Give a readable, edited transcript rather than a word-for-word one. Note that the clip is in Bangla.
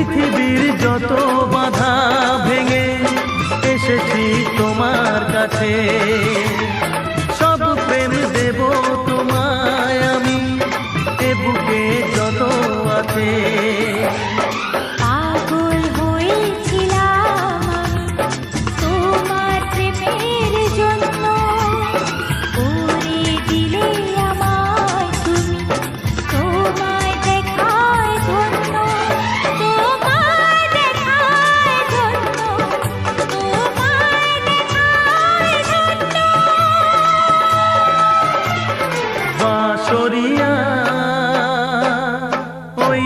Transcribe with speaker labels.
Speaker 1: পৃথিবীর যত বাধা ভেঙে এসেছি তোমার কাছে, সব প্রেম দেব তোমায় আমি, এ বুকে যত আছে।
Speaker 2: পাগল হয়েছিলাম তোমার প্রেমের জন্য, করে দিলে আমায় তুমি, তোমায় দেখায় ধন্য, তোমায় দেখায় ধন্য, তোমায় দেখায় ধন্য।
Speaker 1: বাঁশরিয়া ওই